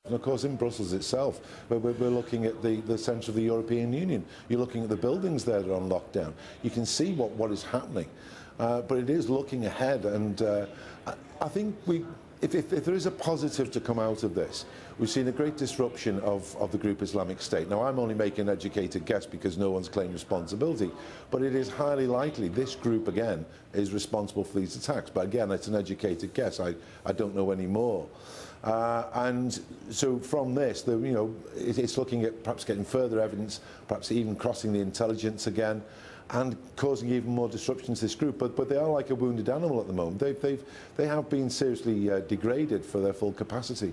And of course, in Brussels itself, we're looking at the centre of the European Union. You're looking at the buildings there that are on lockdown. You can see what is happening, but it is looking ahead. And I think if there is a positive to come out of this, we've seen a great disruption of the group Islamic State. Now, I'm only making an educated guess because no one's claimed responsibility, but it is highly likely this group, again, is responsible for these attacks. But again, it's an educated guess. I don't know any more. And so from this, it's looking at perhaps getting further evidence, perhaps even crossing the intelligence again, and causing even more disruption to this group. But they are like a wounded animal at the moment. They have been seriously degraded for their full capacity.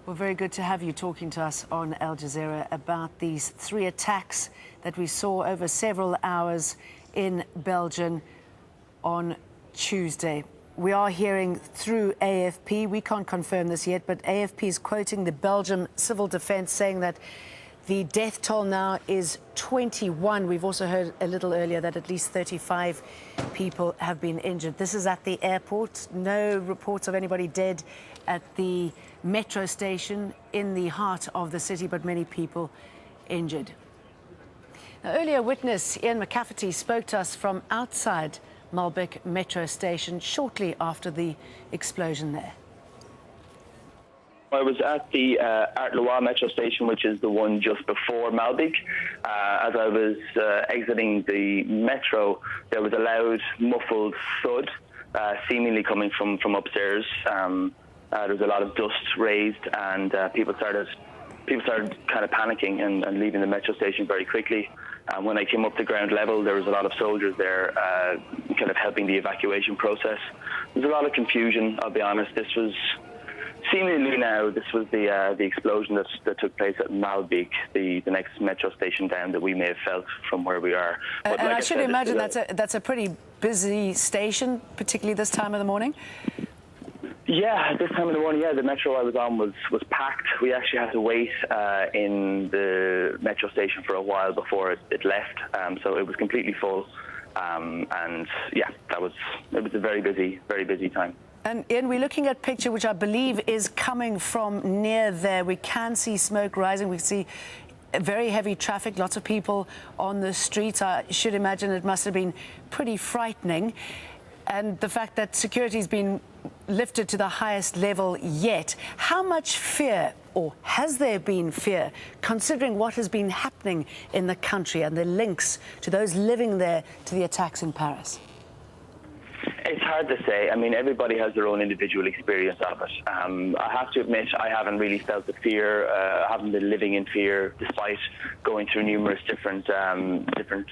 Well, very good to have you talking to us on Al Jazeera about these 3 attacks that we saw over several hours in Belgium on Tuesday. We are hearing through AFP, we can't confirm this yet, but AFP is quoting the Belgium Civil Defence saying that the death toll now is 21. We've also heard a little earlier that at least 35 people have been injured. This is at the airport. No reports of anybody dead at the metro station in the heart of the city, but many people injured. Now, earlier witness Ian McCafferty spoke to us from outside Malbec metro station shortly after the explosion there. I was at the Artlois metro station, which is the one just before Malbec. As I was exiting the metro, there was a loud, muffled thud, seemingly coming from upstairs. There was a lot of dust raised, and people started kind of panicking and leaving the metro station very quickly. When I came up to ground level, there was a lot of soldiers there kind of helping the evacuation process. There was a lot of confusion, I'll be honest. This was seemingly now, this was the explosion that took place at Malbec, the next metro station down that we may have felt from where we are. But and like I should imagine that's a pretty busy station, particularly this time of the morning. Yeah, this time of the morning, yeah, the metro I was on was packed. We actually had to wait in the metro station for a while before it left, so it was completely full. And yeah, it was a very busy time. And Ian, we're looking at a picture which I believe is coming from near there. We can see smoke rising. We see very heavy traffic, lots of people on the streets. I should imagine it must have been pretty frightening. And the fact that security has been lifted to the highest level yet. How much fear, or has there been fear, considering what has been happening in the country and the links to those living there to the attacks in Paris? It's hard to say. I mean, everybody has their own individual experience of it. I have to admit, I haven't really felt the fear. I haven't been living in fear, despite going through numerous different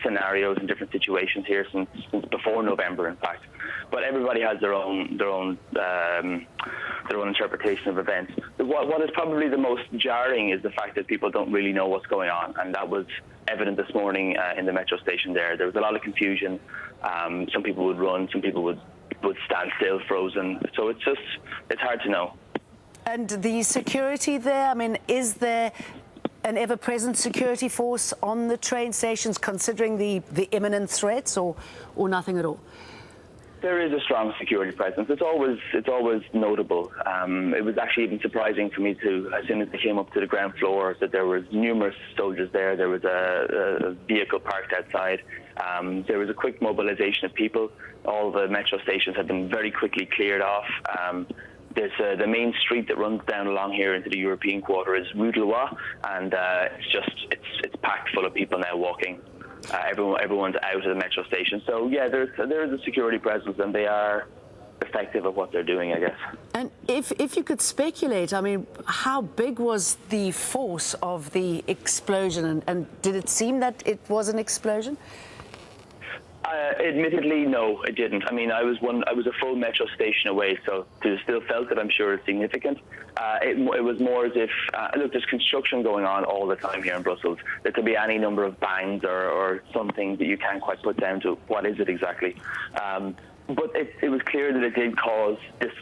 scenarios and different situations here since before November, in fact. But everybody has their own interpretation of events. What is probably the most jarring is the fact that people don't really know what's going on, and that was evident this morning in the metro station there. There was a lot of confusion. Some people would run, some people would stand still, frozen. So it's hard to know. And the security there, I mean, is there an ever-present security force on the train stations, considering the imminent threats, or nothing at all? There is a strong security presence. It's always notable. It was actually even surprising for me as soon as they came up to the ground floor, that there was numerous soldiers there. There was a vehicle parked outside. There was a quick mobilization of people. All the metro stations have been very quickly cleared off. There's the main street that runs down along here into the European quarter is Rue de Loire, and it's packed full of people now walking. Everyone's out of the metro station. So yeah, there is a security presence, and they are effective at what they're doing, I guess. And if you could speculate, I mean, how big was the force of the explosion, and did it seem that it was an explosion? Admittedly, no, it didn't. I mean, I was a full metro station away, so to still felt it, I'm sure it's significant. It was more as if, look, there's construction going on all the time here in Brussels. There could be any number of bangs or something that you can't quite put down to what is it exactly. But it was clear that it did cause this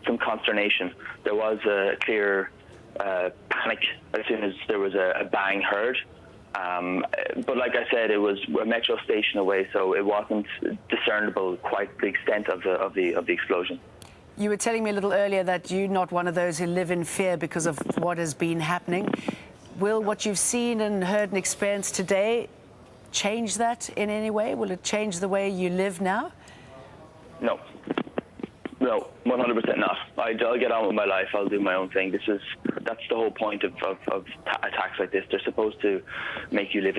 some consternation. There was a clear panic as soon as there was a bang heard. But like I said, it was a metro station away, so it wasn't discernible quite the extent of the explosion. You were telling me a little earlier that you're not one of those who live in fear because of what has been happening. Will what you've seen and heard and experienced today change that in any way? Will it change the way you live now? No. No, 100% not. I'll get on with my life. I'll do my own thing. That's the whole point of attacks like this. They're supposed to make you live